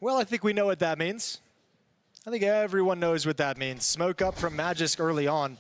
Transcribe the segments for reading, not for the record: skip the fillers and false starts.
Well, I think we know what that means. I think everyone knows what that means. Smoke up from Magisk early on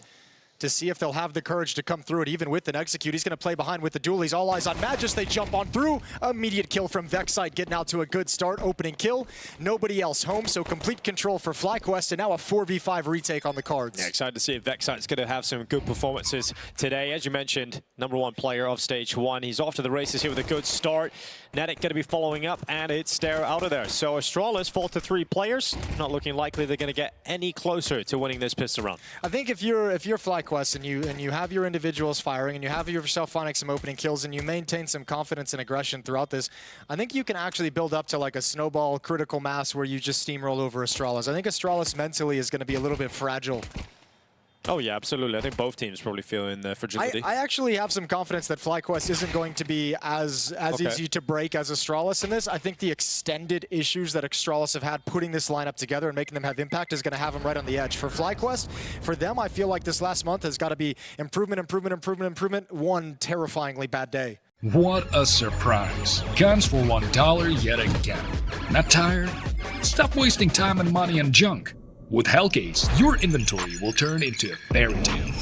to see if they'll have the courage to come through it, even with an execute. He's going to play behind with the duel. He's all eyes on Magisk. They jump on through. Immediate kill from Vexite, getting out to a good start. Opening kill. Nobody else home, so complete control for FlyQuest, and now a 4v5 retake on the cards. Yeah, excited to see if Vexite's going to have some good performances today. As you mentioned, #1 player of stage 1. He's off to the races here with a good start. fnatic going to be following up, and it's Stare out of there. So Astralis fall to 3 players. Not looking likely they're going to get any closer to winning this pistol round. I think if you're FlyQuest and you have your individuals firing and you have yourself finding some opening kills and you maintain some confidence and aggression throughout this, I think you can actually build up to like a snowball critical mass where you just steamroll over Astralis. I think Astralis mentally is going to be a little bit fragile. Oh yeah, absolutely. I think both teams probably feeling the fragility. I actually have some confidence that FlyQuest isn't going to be as easy to break as Astralis in this. I think the extended issues that Astralis have had putting this lineup together and making them have impact is going to have them right on the edge. For FlyQuest, for them, I feel like this last month has got to be improvement, one terrifyingly bad day. What a surprise. Guns for $1 yet again. Not tired? Stop wasting time and money on junk. With Hellcase, your inventory will turn into a fairy tale.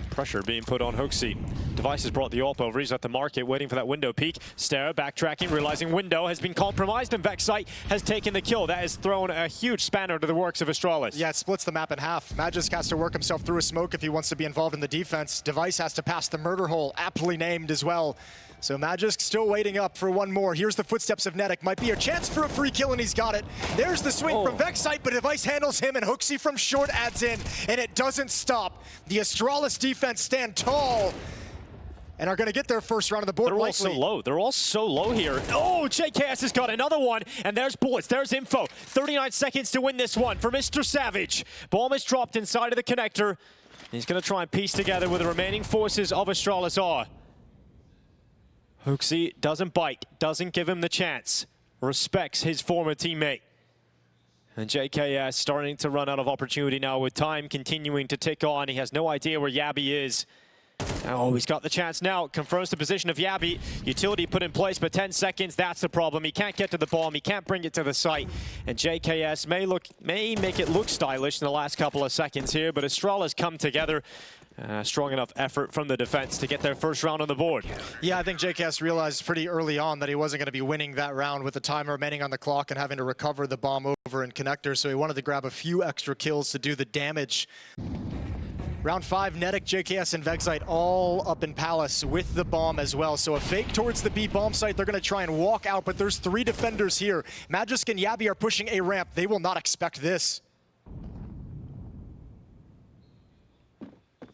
Pressure being put on Hooksy. Device has brought the AWP over. He's at the market waiting for that window peek. Stare backtracking, realizing window has been compromised, and Vexite has taken the kill. That has thrown a huge spanner to the works of Astralis. Yeah, it splits the map in half. Magisk has to work himself through a smoke if he wants to be involved in the defense. Device has to pass the murder hole, aptly named as well. So Magisk still waiting up for one more. Here's the footsteps of fnatic. Might be a chance for a free kill, and he's got it. There's the swing from Vexite, but Device handles him, and Hooksy from short adds in, and it doesn't stop. The Astralis defense stand tall and are going to get their first round of the board. They're all so low. They're all so low here. Oh, JKS has got another one, and there's bullets. There's info. 39 seconds to win this one for Mr. Savage. Bomb is dropped inside of the connector. He's going to try and piece together where the remaining forces of Astralis are. Hooksy doesn't bite, doesn't give him the chance, respects his former teammate. And JKS starting to run out of opportunity now with time continuing to tick on. He has no idea where Yabi is. Oh, he's got the chance now. Confirms the position of Yabi. Utility put in place, but 10 seconds, that's the problem. He can't get to the bomb. He can't bring it to the site. And JKS may make it look stylish in the last couple of seconds here, but Astralis come together. Strong enough effort from the defense to get their first round on the board. Yeah, I think JKS realized pretty early on that he wasn't going to be winning that round with the time remaining on the clock and having to recover the bomb over in connector, so he wanted to grab a few extra kills to do the damage. Round 5, fnatic, JKS, and Vexite all up in Palace with the bomb as well. So a fake towards the B bomb site. They're going to try and walk out, but there's 3 defenders here. Magisk and Yabi are pushing a ramp. They will not expect this.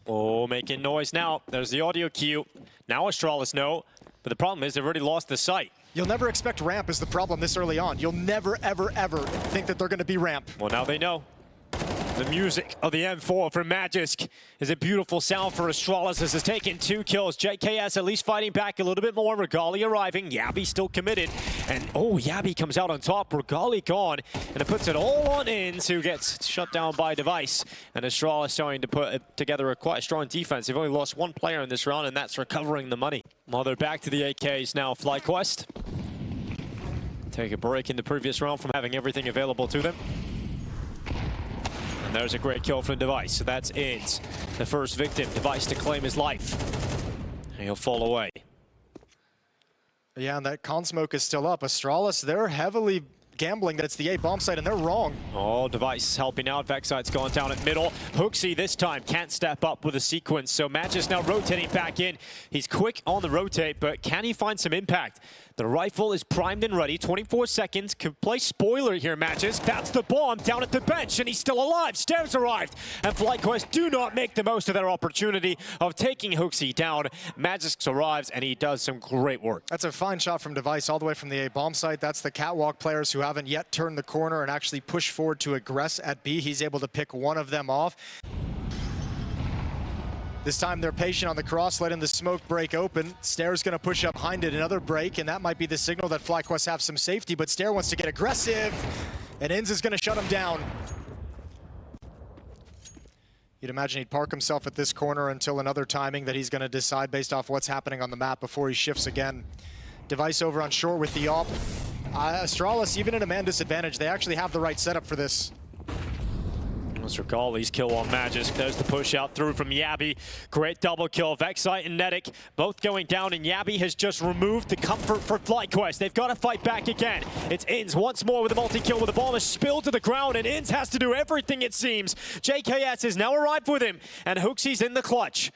Oh, making noise now. There's the audio cue. Now Astralis know, but the problem is they've already lost the site. You'll never expect ramp is the problem this early on. You'll never, ever, ever think that they're going to be ramp. Well, now they know. The music of the M4 from Magisk is a beautiful sound for Astralis as has taken 2 kills. JKS at least fighting back a little bit more. Regali arriving. Yabi still committed. And oh, Yabi comes out on top. Regali gone. And it puts it all on Ins, who gets shut down by Device. And Astralis starting to put together a quite strong defense. They've only lost 1 player in this round, and that's recovering the money. Well, they're back to the AKs now. FlyQuest take a break in the previous round from having everything available to them. And there's a great kill from Device. So that's Ins, the first victim. Device to claim his life. And he'll fall away. Yeah, and that con smoke is still up. Astralis, they're heavily gambling that it's the A bomb site, and they're wrong. Oh, Device helping out. Vexite's gone down at middle. Hooksy this time can't step up with a sequence. So Magisk now rotating back in. He's quick on the rotate, but can he find some impact? The rifle is primed and ready. 24 seconds. Could play spoiler here, Magisk. That's the bomb down at the bench, and he's still alive. Stairs arrived, and FlyQuest do not make the most of their opportunity of taking Hooksy down. Magisk arrives, and he does some great work. That's a fine shot from Device all the way from the A bomb site. That's the catwalk players who haven't yet turned the corner and actually push forward to aggress at B. He's able to pick one of them off. This time they're patient on the cross, letting the smoke break open. Stare's going to push up behind it, another break, and that might be the signal that FlyQuest have some safety, but Stare wants to get aggressive, and Ins is going to shut him down. You'd imagine he'd park himself at this corner until another timing that he's going to decide based off what's happening on the map before he shifts again. Device over on short with the op. Astralis, even in a man disadvantage, they actually have the right setup for this. That's Regali's kill on Magisk. There's the push out through from Yabby. Great double kill. Vexite and Netic both going down, and Yabby has just removed the comfort for FlyQuest. They've got to fight back again. It's Inns once more with a multi-kill with the bomb is spilled to the ground, and Inns has to do everything, it seems. JKS has now arrived with him, and Hooksy's in the clutch.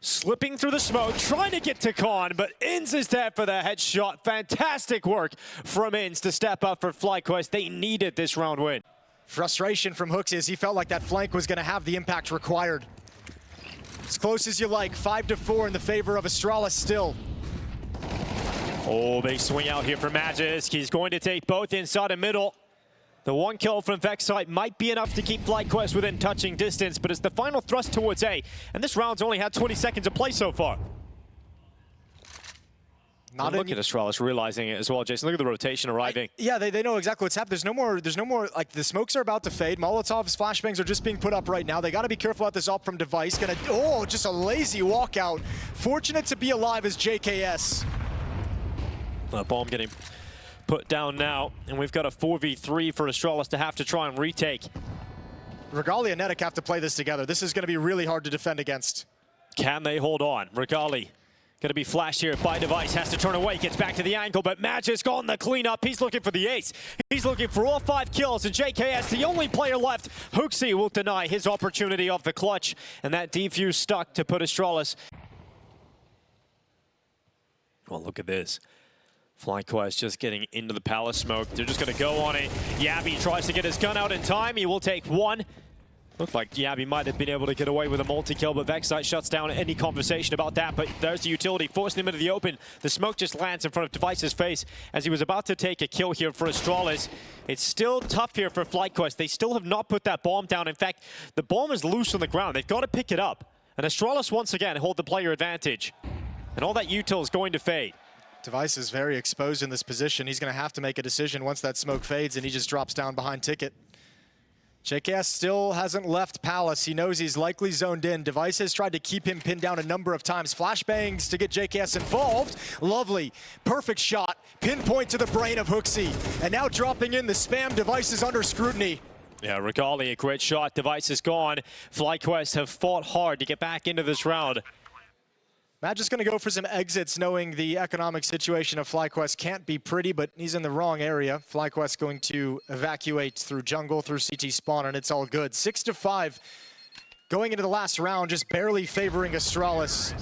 Slipping through the smoke, trying to get to Khan, but Inns is there for the headshot. Fantastic work from Inns to step up for FlyQuest. They needed this round win. Frustration from Hooksy as he felt like that flank was going to have the impact required. As close as you like, 5-4 in the favor of Astralis still. Oh, big swing out here for Magisk. He's going to take both inside and middle. The one kill from Vexite might be enough to keep FlyQuest within touching distance, but it's the final thrust towards A, and this round's only had 20 seconds of play so far. Look at Astralis realizing it as well, Jason. Look at the rotation arriving. Yeah, they know exactly what's happening. There's no more, like, the smokes are about to fade. Molotov's flashbangs are just being put up right now. They got to be careful about this op from Device. Just a lazy walkout. Fortunate to be alive as JKS. Bomb getting put down now, and we've got a 4v3 for Astralis to have to try and retake. Regali and Netic have to play this together. This is going to be really hard to defend against. Can they hold on? Regali going to be flashed here by Device, has to turn away, gets back to the angle, but Magisk on the cleanup. He's looking for the ace. He's looking for all 5 kills, and JKS, the only player left. Hooksy will deny his opportunity of the clutch, and that defuse stuck to put Astralis. Well, look at this. FlyQuest just getting into the palace smoke. They're just going to go on it. Yabby tries to get his gun out in time. He will take one. Looked like Yabby might have been able to get away with a multi-kill, but Vexite shuts down any conversation about that. But there's the utility, forcing him into the open. The smoke just lands in front of Device's face as he was about to take a kill here for Astralis. It's still tough here for FlyQuest. They still have not put that bomb down. In fact, the bomb is loose on the ground. They've got to pick it up. And Astralis once again hold the player advantage. And all that util is going to fade. Device is very exposed in this position. He's going to have to make a decision once that smoke fades, and he just drops down behind Ticket. JKS still hasn't left Palace. He knows he's likely zoned in. Device has tried to keep him pinned down a number of times. Flashbangs to get JKS involved. Lovely. Perfect shot. Pinpoint to the brain of Hooksy. And now dropping in the spam. Device is under scrutiny. Yeah, Regali, a great shot. Device is gone. FlyQuest have fought hard to get back into this round. Matt just going to go for some exits, knowing the economic situation of FlyQuest can't be pretty, but he's in the wrong area. FlyQuest going to evacuate through jungle, through CT spawn, and it's all good. 6-5 going into the last round, just barely favoring Astralis.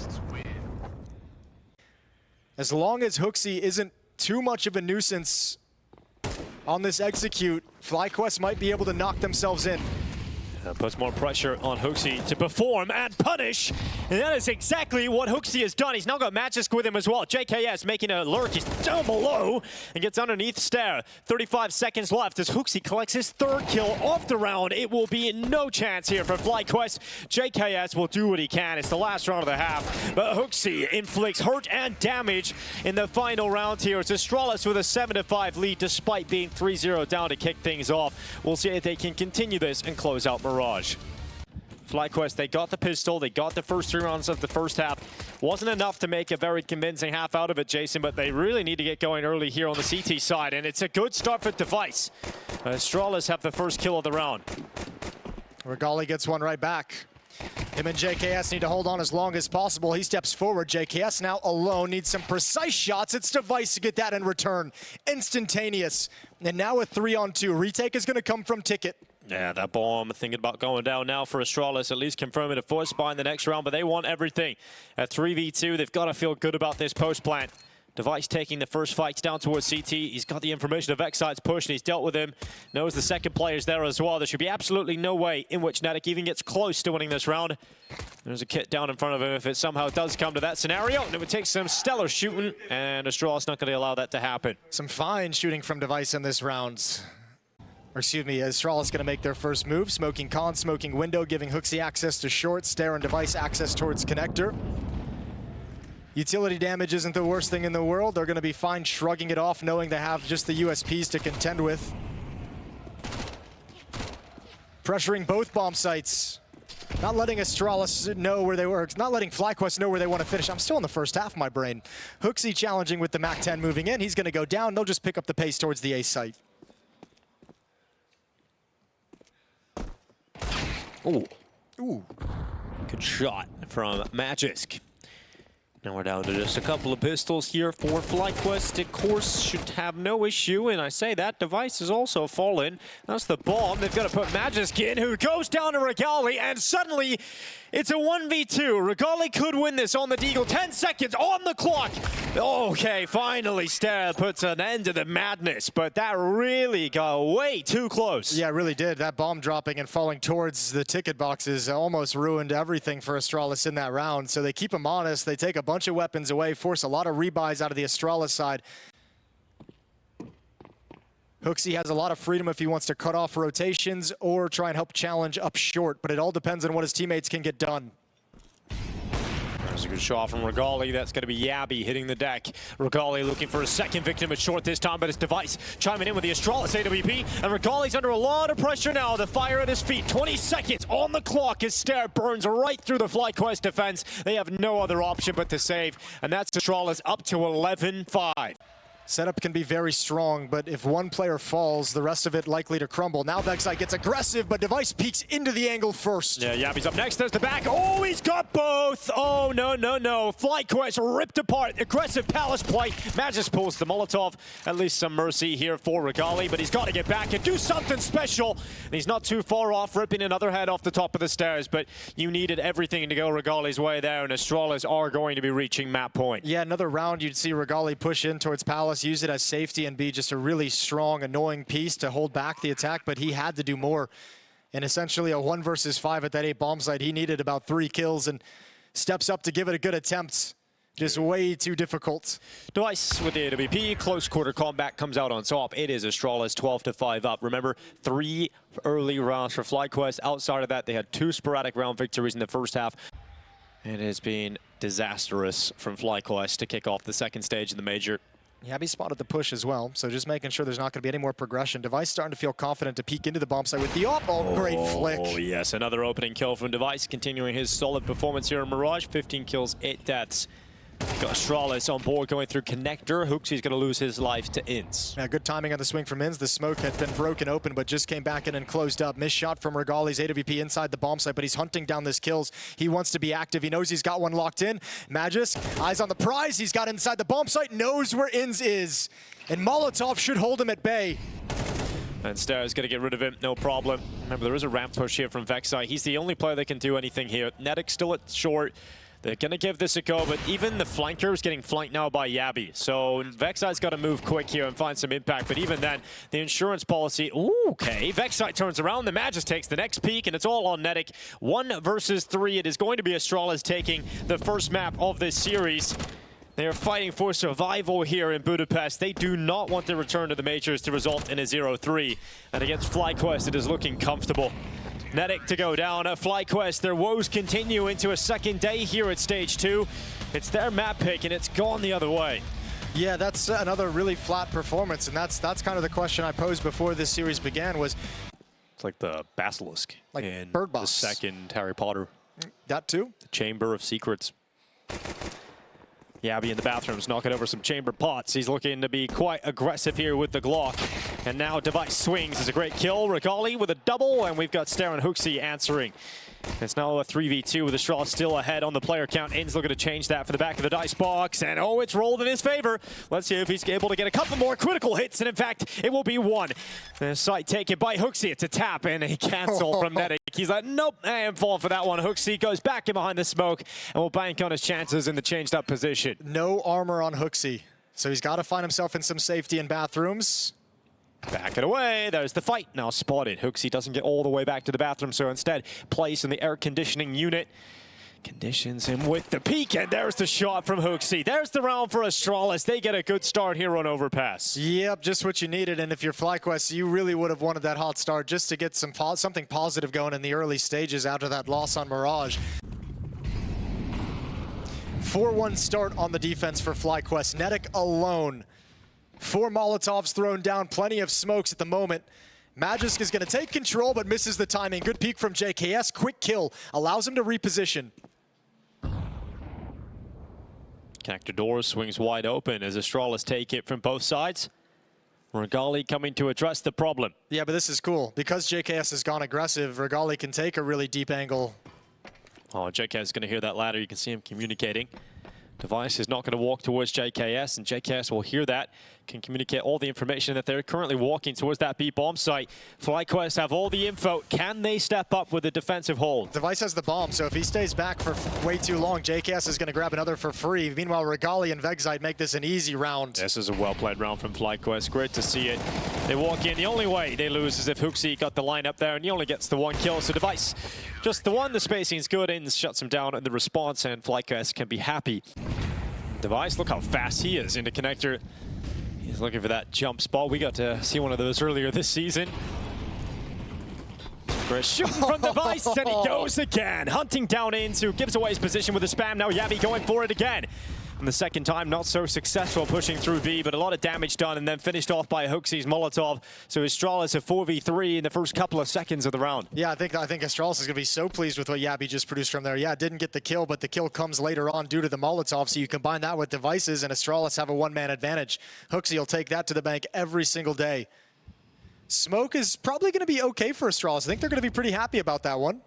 As long as Hooksy isn't too much of a nuisance on this execute, FlyQuest might be able to knock themselves in. Puts more pressure on Hooksy to perform and punish. And that is exactly what Hooksy has done. He's now got Magisk with him as well. JKS making a lurk. He's down below and gets underneath Stair. 35 seconds left as Hooksy collects his 3rd kill off the round. It will be no chance here for FlyQuest. JKS will do what he can. It's the last round of the half. But Hooksy inflicts hurt and damage in the final round here. It's Astralis with a 7-5 lead despite being 3-0 down to kick things off. We'll see if they can continue this and close out Mirage. FlyQuest, they got the pistol, they got the first 3 rounds of the first half. Wasn't enough to make a very convincing half out of it, Jason, but they really need to get going early here on the CT side, and it's a good start for Device. Astralis have the first kill of the round. Regali gets one right back. Him and JKS need to hold on as long as possible. He steps forward. JKS now alone, needs some precise shots. It's Device to get that in return. Instantaneous. And now a 3-on-2. Retake is going to come from Ticket. Yeah, that bomb thinking about going down now for Astralis, at least confirming a force buy in the next round, but they want everything. At 3v2, they've got to feel good about this post plant. Device taking the first fights down towards CT. He's got the information of Vexite's push, and he's dealt with him. Knows the second player's there as well. There should be absolutely no way in which Fnatic even gets close to winning this round. There's a kit down in front of him if it somehow does come to that scenario. And it would take some stellar shooting, and Astralis not going to allow that to happen. Some fine shooting from Device in this round. Or excuse me, Astralis going to make their first move. Smoking con, smoking window, giving Hooksy access to short. Stair and Device access towards connector. Utility damage isn't the worst thing in the world. They're going to be fine shrugging it off, knowing they have just the USPs to contend with. Pressuring both bomb sites. Not letting Astralis know where they were, not letting FlyQuest know where they want to finish. I'm still in the first half, my brain. HooXi challenging with the MAC-10 moving in. He's going to go down. They'll just pick up the pace towards the A site. Ooh. Ooh. Good shot from Magisk. Now we're down to just a couple of pistols here for FlyQuest. Of course, should have no issue, and I say that device has also fallen. That's the bomb. They've got to put Magisk in, who goes down to Regali, and suddenly it's a 1v2. Regali could win this on the Deagle. 10 seconds on the clock. Okay, finally, Stare puts an end to the madness, but that really got way too close. Yeah, it really did. That bomb dropping and falling towards the ticket boxes almost ruined everything for Astralis in that round. So they keep him honest. They take a bunch of weapons away, force a lot of rebuys out of the Astralis side. HooXi has a lot of freedom if he wants to cut off rotations or try and help challenge up short, but it all depends on what his teammates can get done. There's a good shot from Regali. That's going to be Yabby hitting the deck. Regali looking for a second victim at short this time, but his device chiming in with the Astralis AWP, and Regali's under a lot of pressure now. The fire at his feet. 20 seconds on the clock as Stare burns right through the FlyQuest defense. They have no other option but to save, and that's Astralis up to 11-5. Setup can be very strong, but if one player falls, the rest of it likely to crumble. Now Vexite gets aggressive, but Device peeks into the angle first. Yeah, Yabby's up next. There's the back. Oh, he's got both. Oh, no, no, no. FlyQuest ripped apart. Aggressive Palace play. Magisk pulls the Molotov. At least some mercy here for Regali, but he's got to get back and do something special. And he's not too far off, ripping another head off the top of the stairs, but you needed everything to go Regali's way there, and Astralis are going to be reaching map point. Yeah, another round you'd see Regali push in towards Palace, use it as safety and be just a really strong, annoying piece to hold back the attack, but he had to do more. And essentially a 1 versus 5 at that 8 bomb site. He needed about 3 kills and steps up to give it a good attempt. Just way too difficult. Device with the AWP, close quarter combat comes out on top. It is Astralis 12-5 up. Remember, 3 early rounds for FlyQuest. Outside of that, they had 2 sporadic round victories in the first half. It has been disastrous from FlyQuest to kick off the second stage of the Major. Yabby spotted the push as well, so just making sure there's not going to be any more progression. Device starting to feel confident to peek into the bomb site with the op. Oh, great flick. Oh, yes, another opening kill from Device, continuing his solid performance here in Mirage. 15 kills, 8 deaths. Got Astralis on board going through connector. HooXi's going to lose his life to Inns. Yeah, good timing on the swing from Inns. The smoke had been broken open, but just came back in and closed up. Missed shot from Regali's AWP inside the bomb site, but he's hunting down this kills. He wants to be active. He knows he's got one locked in. Magisk, eyes on the prize. He's got inside the bomb site, knows where Inns is. And Molotov should hold him at bay. And Stare's going to get rid of him, no problem. Remember, there is a ramp push here from Vexite. He's the only player that can do anything here. fnatic still at short. They're going to give this a go, but even the flanker is getting flanked now by Yabby. So Vexite's got to move quick here and find some impact. But even then, the insurance policy, ooh, okay. Vexite turns around, the Magisk takes the next peek, and it's all on fnatic. 1 versus 3. It is going to be Astralis taking the first map of this series. They are fighting for survival here in Budapest. They do not want to return to the Majors to result in a 0-3. And against FlyQuest, it is looking comfortable. fnatic to go down. FlyQuest, their woes continue into a second day here at Stage 2. It's their map pick, and it's gone the other way. Yeah, that's another really flat performance, and that's kind of the question I posed before this series began was... It's like the Basilisk like in Bird Box. the second Harry Potter. That too? The Chamber of Secrets. Yabby in the bathrooms, knocking over some chamber pots. He's looking to be quite aggressive here with the Glock. And now Device swings. It's a great kill. Regali with a double, and we've got Stare and HooXi answering. It's now a 3v2 with Astralis still ahead on the player count. Inns looking to change that for the back of the dice box, and oh, it's rolled in his favor. Let's see if he's able to get a couple more critical hits, and in fact, it will be 1. The site taken by HooXi. It's a tap and a cancel from fnatic. He's like, nope, I am falling for that one. HooXi goes back in behind the smoke and will bank on his chances in the changed up position. No armor on HooXi, so he's got to find himself in some safety in bathrooms. Back it away. There's the fight. Now spotted. HooXi doesn't get all the way back to the bathroom, so instead plays in the air conditioning unit. Conditions him with the peek, and there's the shot from HooXi. There's the round for Astralis. They get a good start here on Overpass. Yep, just what you needed, and if you're FlyQuest, you really would have wanted that hot start just to get something positive going in the early stages after that loss on Mirage. 4-1 start on the defense for FlyQuest. fnatic alone. 4 Molotovs thrown down, plenty of smokes at the moment. Magisk is going to take control, but misses the timing. Good peek from JKS. Quick kill. Allows him to reposition. Connector door swings wide open as Astralis take it from both sides. Regali coming to address the problem. Yeah, but this is cool. Because JKS has gone aggressive, Regali can take a really deep angle. Oh, JKS is going to hear that ladder. You can see him communicating. Device is not going to walk towards JKS, and JKS will hear that, can communicate all the information that they're currently walking towards that B bomb site. FlyQuest have all the info. Can they step up with a defensive hold? Device has the bomb, so if he stays back for way too long, JKS is going to grab another for free. Meanwhile, Regali and Vexite make this an easy round. This is a well-played round from FlyQuest. Great to see it. They walk in. The only way they lose is if HooXi got the line up there, and he only gets the one kill. So Device, just the one, the spacing's good, and shuts him down in the response, and FlyQuest can be happy. Device, look how fast he is into connector. He's looking for that jump spot. We got to see one of those earlier this season. Chris shooting from Device, and he goes again. Hunting down into, gives away his position with a spam. Now Yabi going for it again. And the second time, not so successful pushing through B, but a lot of damage done, and then finished off by HooXi's Molotov. So Astralis a 4v3 in the first couple of seconds of the round. Yeah, I think Astralis is going to be so pleased with what Yabi just produced from there. Yeah, didn't get the kill, but the kill comes later on due to the Molotov. So you combine that with Devices, and Astralis have a one-man advantage. HooXi will take that to the bank every single day. Smoke is probably going to be okay for Astralis. I think they're going to be pretty happy about that one.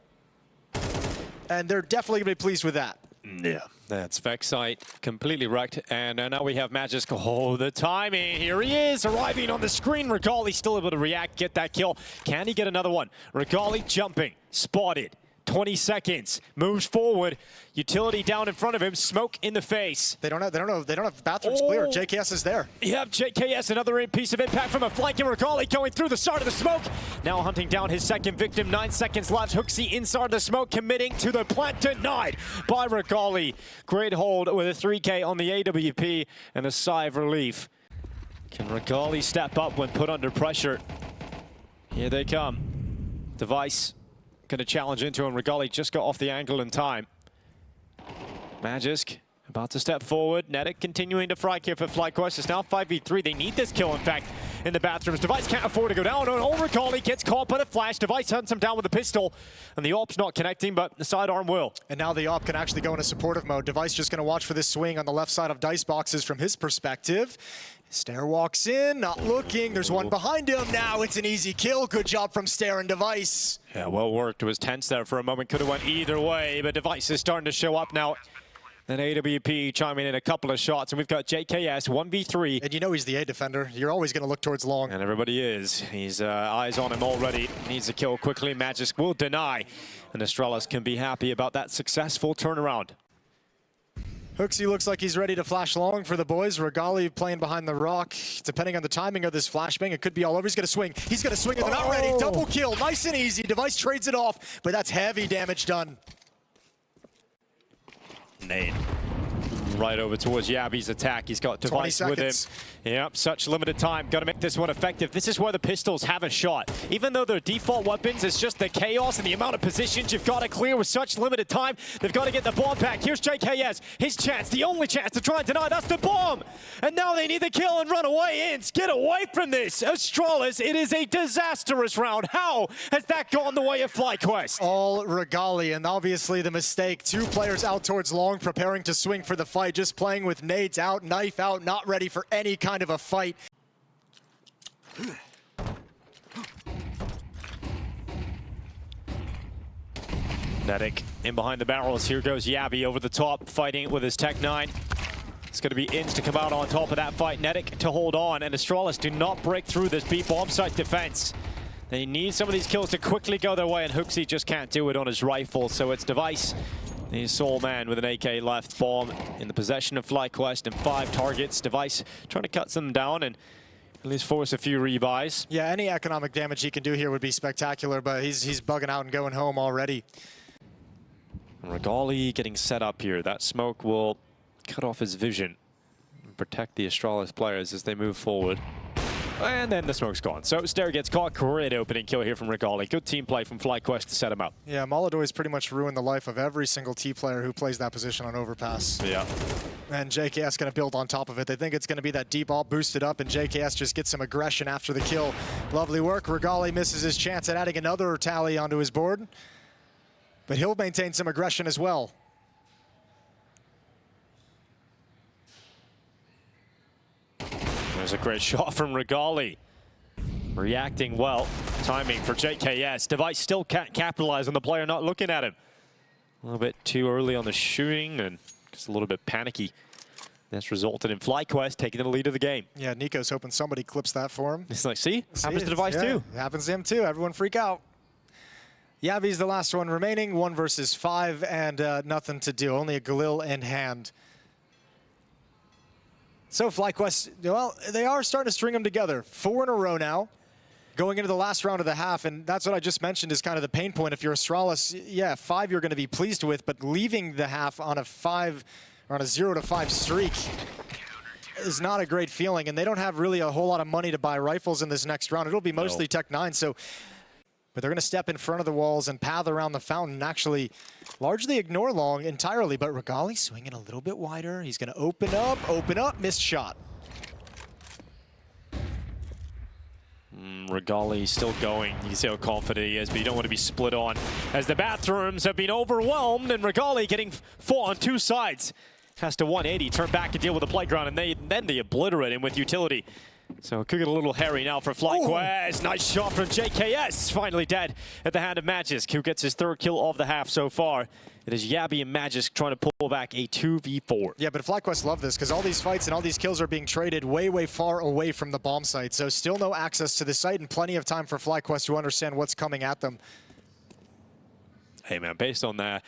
And they're definitely going to be pleased with that. Yeah, that's Vexite completely wrecked, and now we have Magisk. Oh, the timing! Here he is, arriving on the screen. Regali still able to react, get that kill. Can he get another one? Regali jumping, spotted. 20 seconds, moves forward. Utility down in front of him. Smoke in the face. They don't have bathrooms clear. JKS is there. Yep, JKS, another piece of impact from a flank, and Regali going through the start of the smoke. Now hunting down his second victim. 9 seconds left. HooXi inside the smoke, committing to the plant, denied by Regali. Great hold with a 3K on the AWP and a sigh of relief. Can Regali step up when put under pressure? Here they come. Device going to challenge into him. Regali just got off the angle in time. Magisk about to step forward. Nedic continuing to fry here for FlyQuest. It's now 5v3. They need this kill, in fact, in the bathrooms. Device can't afford to go down. Oh, Regali gets caught by the flash. Device hunts him down with a pistol. And the AWP's not connecting, but the sidearm will. And now the AWP can actually go into supportive mode. Device just going to watch for this swing on the left side of dice boxes from his perspective. Stair walks in, not looking. There's one behind him. Now it's an easy kill. Good job from Stair and Device. Yeah, well worked. It was tense there for a moment. Could have went either way, but Device is starting to show up now. Then AWP chiming in a couple of shots, and we've got JKS 1v3. And you know he's the A defender. You're always going to look towards long. And everybody is. He's eyes on him already. Needs a kill quickly. Magisk will deny. And Astralis can be happy about that successful turnaround. HooXi looks like he's ready to flash long for the boys. Regali playing behind the rock. Depending on the timing of this flashbang, it could be all over. He's going to swing. He's going to swing, and they're not ready. Double kill. Nice and easy. Device trades it off, but that's heavy damage done. Nade. Right over towards Yabi's attack. He's got Device with him. Yep, such limited time. Got to make this one effective. This is where the pistols have a shot. Even though they're default weapons, it's just the chaos and the amount of positions you've got to clear with such limited time. They've got to get the bomb back. Here's JKS. His chance, the only chance to try and deny. That's the bomb. And now they need the kill and run away. Ince, get away from this. Astralis, it is a disastrous round. How has that gone the way of FlyQuest? All Regali, and obviously the mistake. 2 players out towards long, preparing to swing for the fight. Just playing with nades out, knife out, not ready for any kind of a fight. Nedic in behind the barrels. Here goes Yabi over the top, fighting with his Tech 9. It's going to be Ince to come out on top of that fight. Nedic to hold on, and Astralis do not break through this B bomb site defense. They need some of these kills to quickly go their way, and HooXi just can't do it on his rifle, so it's Device. He's sole man with an AK left. Bomb in the possession of FlyQuest and 5 targets. Device trying to cut them down and at least force a few rebuys. Yeah, any economic damage he can do here would be spectacular, but he's bugging out and going home already. Regali getting set up here. That smoke will cut off his vision and protect the Astralis players as they move forward. And then the smoke's gone. So Stair gets caught. Great opening kill here from Regali. Good team play from FlyQuest to set him up. Yeah, Molodor's pretty much ruined the life of every single T player who plays that position on Overpass. Yeah. And JKS going to build on top of it. They think it's going to be that deep all boosted up, and JKS just gets some aggression after the kill. Lovely work. Regali misses his chance at adding another tally onto his board. But he'll maintain some aggression as well. There's a great shot from Regali. Reacting well. Timing for JKS. Device still can't capitalize on the player not looking at him. A little bit too early on the shooting and just a little bit panicky. That's resulted in FlyQuest taking the lead of the game. Yeah, Nico's hoping somebody clips that for him. It's like, see? Happens to Device too. It happens to him too. Everyone freak out. Yavi's the last one remaining. 1 versus 5 and nothing to do. Only a Galil in hand. So FlyQuest, well, they are starting to string them together. 4 in a row now, going into the last round of the half, and that's what I just mentioned is kind of the pain point. If you're Astralis, yeah, 5 you're going to be pleased with, but leaving the half on a 5 or on a 0-5 streak is not a great feeling, and they don't have really a whole lot of money to buy rifles in this next round. It'll be mostly Tech 9, so. But they're going to step in front of the walls and path around the fountain and actually largely ignore long entirely. But Regali swinging a little bit wider. He's going to open up, missed shot. Regali still going. You can see how confident he is, but you don't want to be split on as the bathrooms have been overwhelmed and Regali getting fought on 2 sides. Has to 180, turn back and deal with the playground, and then they obliterate him with utility. So it could get a little hairy now for FlyQuest. Nice shot from JKS. Finally dead at the hand of Magisk, who gets his 3rd kill of the half so far. It is Yabi and Magisk trying to pull back a 2v4. Yeah, but FlyQuest love this because all these fights and all these kills are being traded way, way far away from the bomb site. So still no access to the site and plenty of time for FlyQuest to understand what's coming at them. Hey man, based on that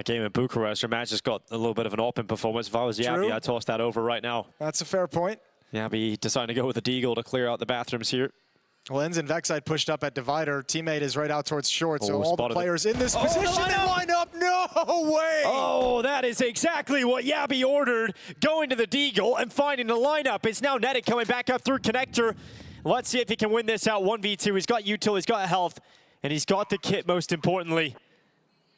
game in Bucharest, where Magisk got a little bit of an open performance. If I was Yabi, I'd toss that over right now. That's a fair point. Yabi deciding to go with the Deagle to clear out the bathrooms here. Well, Enz and Vexite pushed up at Divider. Teammate is right out towards short, so all the players in this position, they line up. No way! Oh, that is exactly what Yabi ordered. Going to the Deagle and finding the lineup. It's now Netic coming back up through connector. Let's see if he can win this out 1v2. He's got util, he's got health, and he's got the kit most importantly.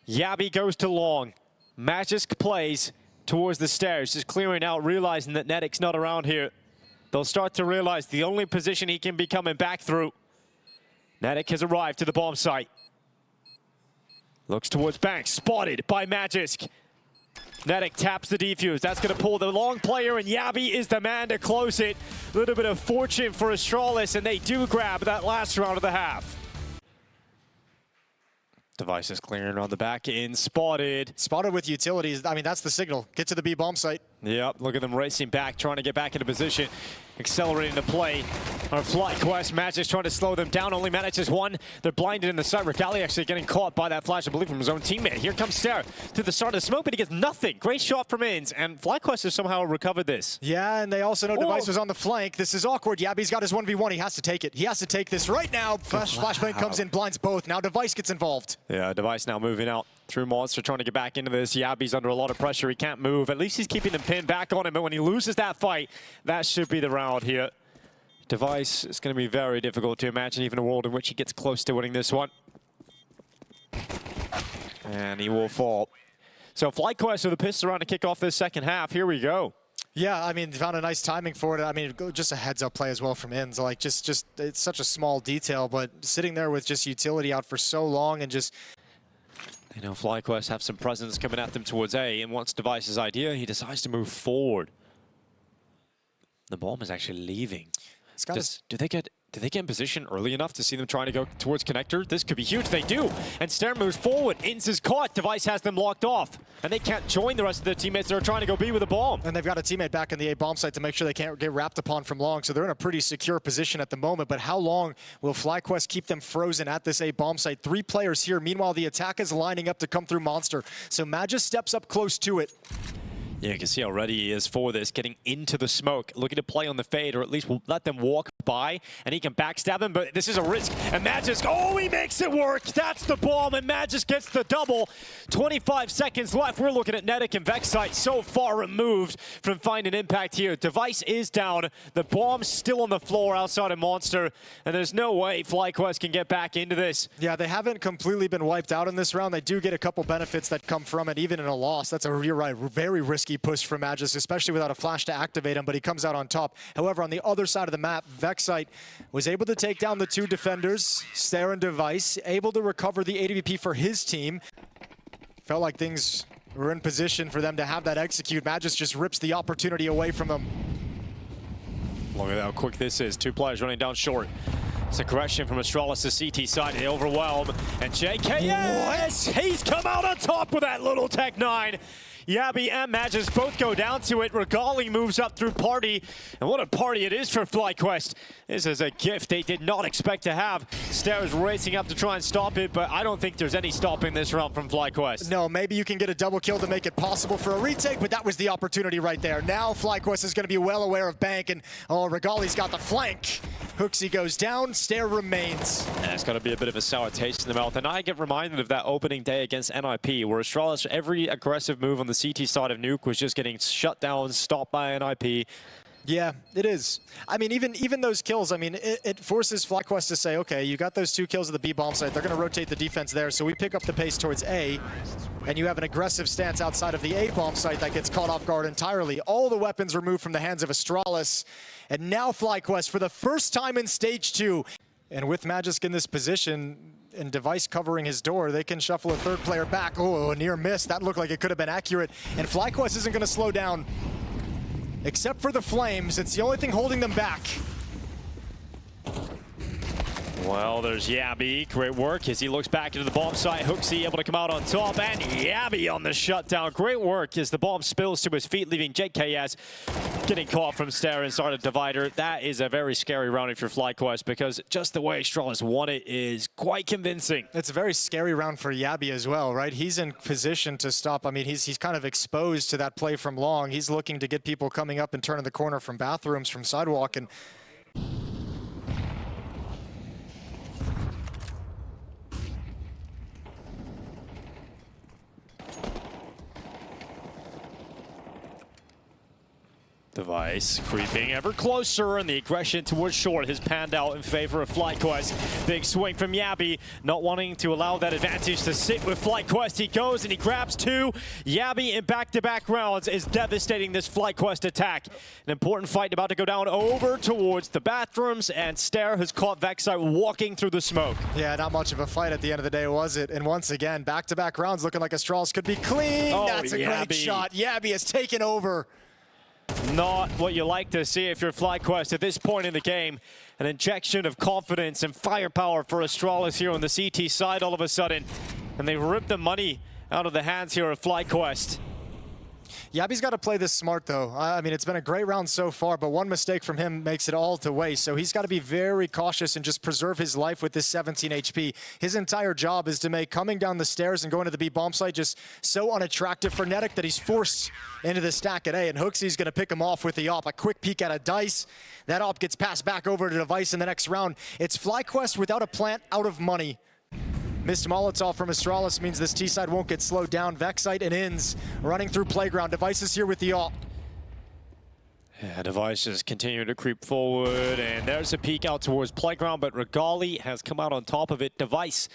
Yabi goes to long. Magisk plays towards the stairs, just clearing out, realizing that Netic's not around here. They'll start to realize the only position he can be coming back through. Netic has arrived to the bomb site. Looks towards Banks, spotted by Magisk. Netic taps the defuse. That's going to pull the long player, and Yabi is the man to close it. A little bit of fortune for Astralis, and they do grab that last round of the half. Device is clearing on the back end, spotted. Spotted with utilities. I mean, that's the signal. Get to the B bomb site. Yep, look at them racing back, trying to get back into position, accelerating the play. Our FlyQuest match is trying to slow them down. Only manages 1. They're blinded in the site. Regali actually getting caught by that flash, I believe, from his own teammate. Here comes Stair to the start of the smoke, but he gets nothing. Great shot from Inns, and FlyQuest has somehow recovered this. Yeah, and they also know Device was on the flank. This is awkward. Yabi's got his 1v1. He has to take it. He has to take this right now. Flashbang comes in, blinds both. Now Device gets involved. Yeah, Device now moving out through Monster, trying to get back into this. Yabi's under a lot of pressure. He can't move. At least he's keeping him pinned back on him, but when he loses that fight, that should be the round here. Device is going to be very difficult to imagine even a world in which he gets close to winning this one. And he will fall. So FlyQuest with the pistol around to kick off this second half. Here we go. Yeah, I mean, found a nice timing for it. I mean, just a heads-up play as well from Inns. Like, just it's such a small detail, but sitting there with just utility out for so long and just... You know, FlyQuest have some presence coming at them towards A, and once Device's idea, he decides to move forward. The bomb is actually leaving. Do they get in position early enough to see them trying to go towards connector? This could be huge. They do. And Stair moves forward. Inns is caught. Device has them locked off. And they can't join the rest of their teammates that are trying to go B with a bomb. And they've got a teammate back in the A bomb site to make sure they can't get wrapped upon from long. So they're in a pretty secure position at the moment. But how long will FlyQuest keep them frozen at this A bomb site? 3 players here. Meanwhile, the attack is lining up to come through Monster. So Magisk steps up close to it. Yeah, you can see how ready he is for this, getting into the smoke, looking to play on the fade, or at least we'll let them walk by, and he can backstab him, but this is a risk. And Magisk, oh, he makes it work! That's the bomb, and Magisk gets the double. 25 seconds left. We're looking at fnatic and Vexite so far removed from finding impact here. Device is down. The bomb's still on the floor outside of Monster, and there's no way FlyQuest can get back into this. Yeah, they haven't completely been wiped out in this round. They do get a couple benefits that come from it, even in a loss. That's you're right, very risky push for Magisk, especially without a flash to activate him, but he comes out on top. However, on the other side of the map, Vexite was able to take down the two defenders, Stare and Device, able to recover the ADVP for his team. Felt like things were in position for them to have that execute. Magisk just rips the opportunity away from them. Look at how quick this is. Two players running down short. It's a correction from Astralis' CT side. They overwhelm. And JKS, he's come out on top with that little Tech 9. Yabi and Magisk both go down to it. Regali moves up through party. And what a party it is for FlyQuest. This is a gift they did not expect to have. Stare is racing up to try and stop it, but I don't think there's any stopping this round from FlyQuest. No, maybe you can get a double kill to make it possible for a retake, but that was the opportunity right there. Now FlyQuest is going to be well aware of Bank, and oh, Regali's got the flank. Hooksy goes down, Stare remains. Yeah, it's going to be a bit of a sour taste in the mouth, and I get reminded of that opening day against NIP, where Astralis, every aggressive move on the CT side of Nuke was just getting shut down, stopped by NIP. Yeah, it is. I mean, even those kills, I mean, it forces FlyQuest to say, okay, you got those 2 kills at the B bomb site. They're going to rotate the defense there, so we pick up the pace towards A, and you have an aggressive stance outside of the A bomb site that gets caught off guard entirely. All the weapons removed from the hands of Astralis, and now FlyQuest for the first time in Stage 2. And with Magisk in this position, and Device covering his door, they can shuffle a third player back. Oh, a near miss. That looked like it could have been accurate. And FlyQuest isn't going to slow down. Except for the flames, it's the only thing holding them back. Well, there's Yabi. Great work as he looks back into the bomb site. Hooksy able to come out on top, and Yabi on the shutdown. Great work as the bomb spills to his feet, leaving JKS getting caught from Stare inside a divider. That is a very scary round if you're FlyQuest, because just the way Astralis won it is quite convincing. It's a very scary round for Yabi as well, right? He's in position to stop. I mean, he's kind of exposed to that play from long. He's looking to get people coming up and turning the corner from bathrooms, from sidewalk, and Device creeping ever closer, and the aggression towards short has panned out in favor of FlyQuest. Big swing from Yabi, not wanting to allow that advantage to sit with FlyQuest. He goes and he grabs 2. Yabi in back-to-back rounds is devastating this FlyQuest attack. An important fight about to go down over towards the bathrooms, and Stare has caught Vexite walking through the smoke. yeah, not much of a fight at the end of the day, was it? And once again, back-to-back rounds looking like Astralis could be clean. Oh, that's a great shot. Yabi has taken over. Not what you like to see if you're FlyQuest at this point in the game. An injection of confidence and firepower for Astralis here on the CT side all of a sudden. And they ripped the money out of the hands here of FlyQuest. Yabi's got to play this smart, though. I mean, it's been a great round so far, but one mistake from him makes it all to waste. So he's got to be very cautious and just preserve his life with this 17 HP. His entire job is to make coming down the stairs and going to the B bomb site just so unattractive for fnatic that he's forced into the stack at A. And Hooksy's going to pick him off with the op. A quick peek at a Dice. That op gets passed back over to Device in the next round. It's FlyQuest without a plant, out of money. Missed Molotov from Astralis means this T-side won't get slowed down. Vexite and Inns running through Playground. Device is here with the ult. Yeah, Device is continuing to creep forward, and there's a peek out towards Playground, but Regali has come out on top of it. Device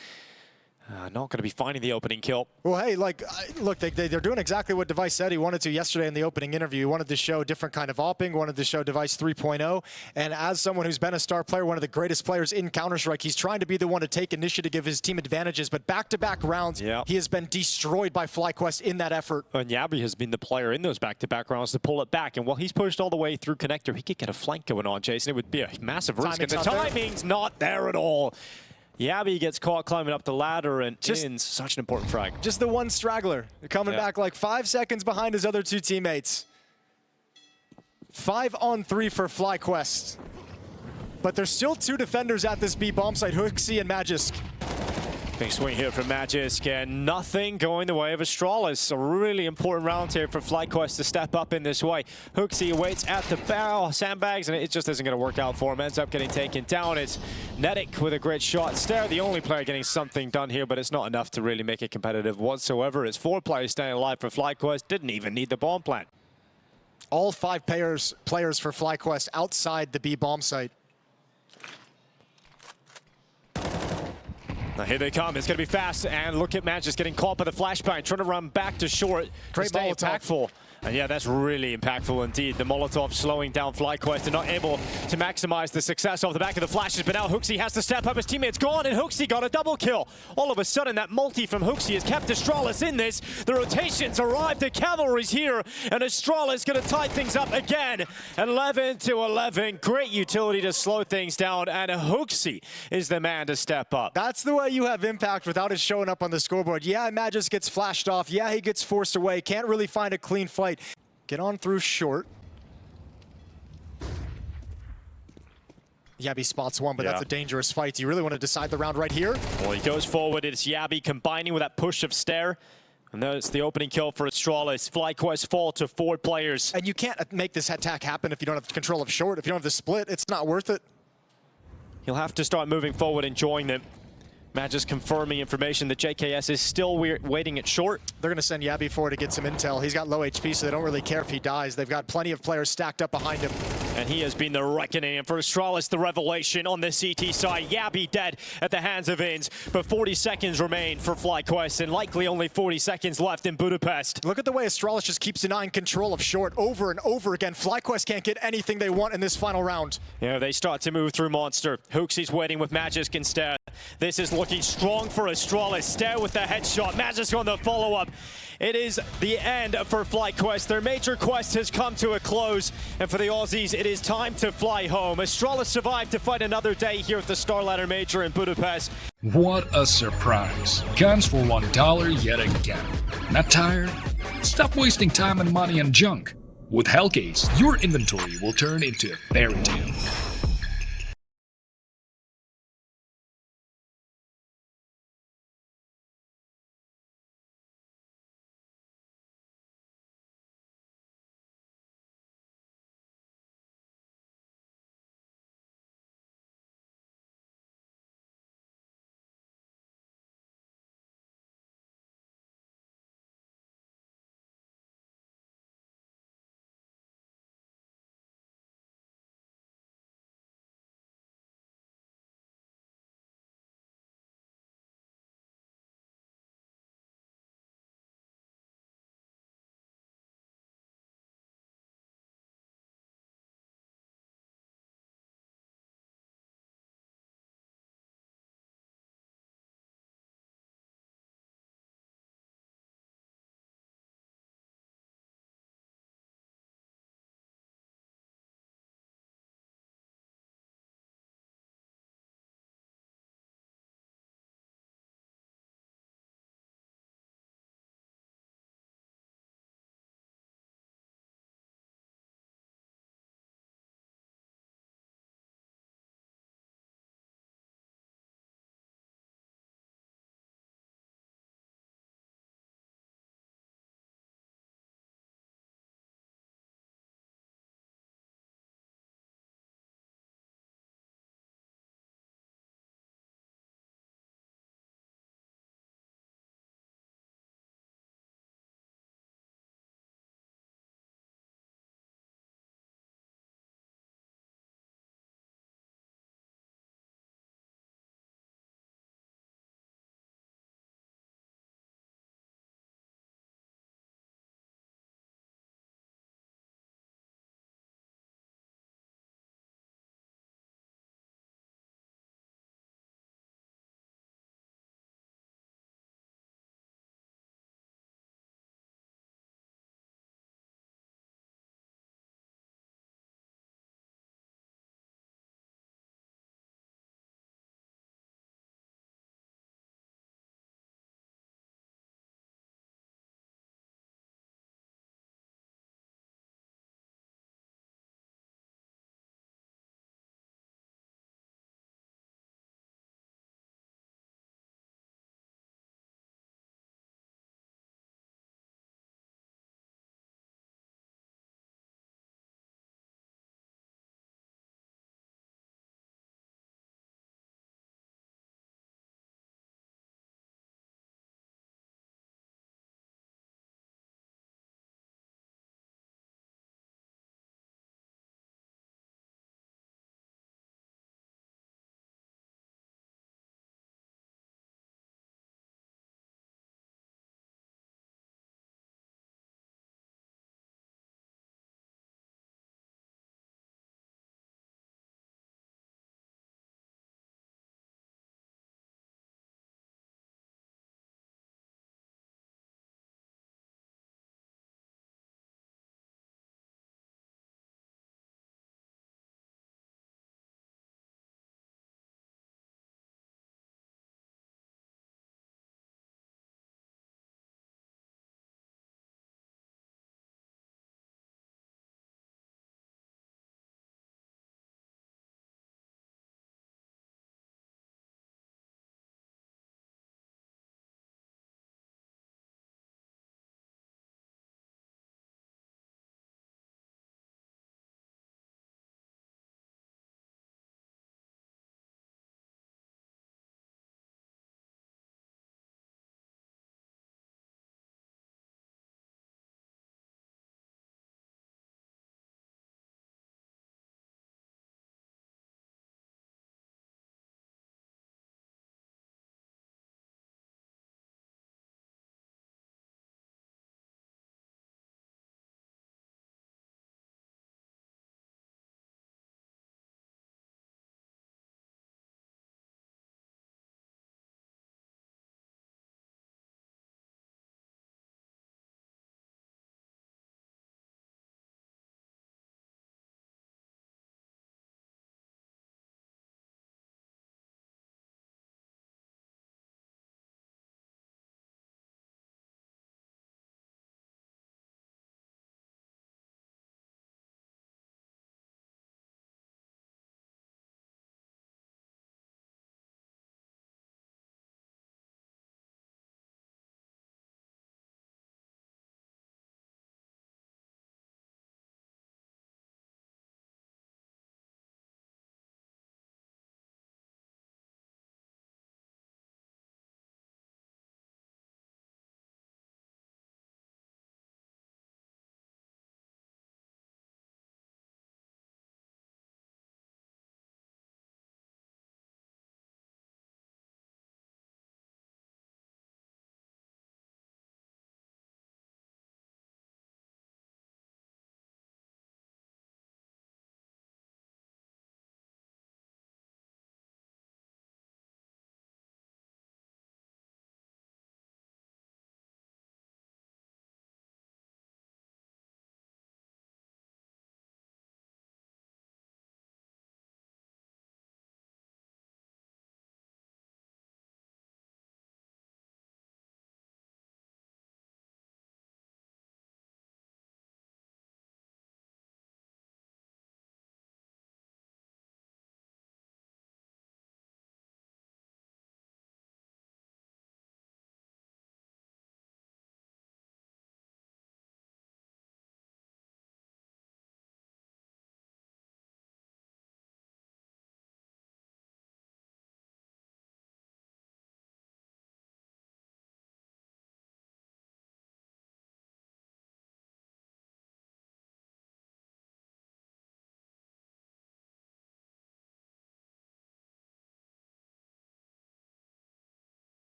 not going to be finding the opening kill. Well, hey, like, look, they're doing exactly what Device said he wanted to yesterday in the opening interview. He wanted to show a different kind of opping, wanted to show Device 3.0. And as someone who's been a star player, one of the greatest players in Counter-Strike, he's trying to be the one to take initiative, give his team advantages. But back-to-back rounds, he has been destroyed by FlyQuest in that effort. And Yabi has been the player in those back-to-back rounds to pull it back. And while he's pushed all the way through connector, he could get a flank going on, Jason. It would be a massive risk. And the timing's not there at all. Yabi gets caught climbing up the ladder, and Inns, such an important frag. Just the one straggler, coming back like 5 seconds behind his other 2 teammates. 5-on-3 for FlyQuest. But there's still 2 defenders at this B bomb site, Hooksy and Magisk. Big swing here from Magisk, and nothing going the way of Astralis. A really important round here for FlyQuest to step up in this way. Hooksy waits at the barrel, sandbags, and it just isn't going to work out for him. Ends up getting taken down. It's fnatic with a great shot. Stair, the only player getting something done here, but it's not enough to really make it competitive whatsoever. It's 4 players staying alive for FlyQuest. Didn't even need the bomb plant. All 5 players for FlyQuest outside the B bomb site. Now here they come. It's going to be fast, and look at Magisk getting caught by the flashbang, trying to run back to short. Great to stay Molotov. impactful. And yeah, that's really impactful indeed. The Molotov slowing down FlyQuest and not able to maximize the success off the back of the flashes. But now Hooksy has to step up. His teammate's gone, and Hooksy got a double kill. All of a sudden, that multi from Hooksy has kept Astralis in this. The rotations arrive. The cavalry's here, and Astralis going to tie things up again. 11-11. Great utility to slow things down, and Hooksy is the man to step up. That's the way you have impact without it showing up on the scoreboard. Yeah, Magisk gets flashed off. Yeah, he gets forced away. Can't really find a clean fight. Get on through short. Yabby spots one, but that's a dangerous fight. Do you really want to decide the round right here? Well, he goes forward. It's Yabby combining with that push of Stair. And that's the opening kill for Astralis. FlyQuest fall to 4 players. And you can't make this attack happen if you don't have control of short. If you don't have the split, it's not worth it. He'll have to start moving forward and join them. Magisk confirming information that JKS is still waiting at short. They're going to send Yabby forward to get some intel. He's got low HP, so they don't really care if he dies. They've got plenty of players stacked up behind him. And he has been the reckoning. And for Astralis, the revelation on the CT side. Yabby dead at the hands of Inns. But 40 seconds remain for FlyQuest, and likely only 40 seconds left in Budapest. Look at the way Astralis just keeps denying control of short over and over again. FlyQuest can't get anything they want in this final round. Yeah, they start to move through Monster. Hooksy's waiting with Magisk instead. This is looking strong for Astralis. Stair with the headshot. Magisk on the follow-up. It is the end for FlyQuest. Their major quest has come to a close. And for the Aussies, it is time to fly home. Astralis survived to fight another day here at the StarLadder Major in Budapest. What a surprise. Guns for $1 yet again. Not tired? Stop wasting time and money on junk. With Hellcase, your inventory will turn into a fairy tale.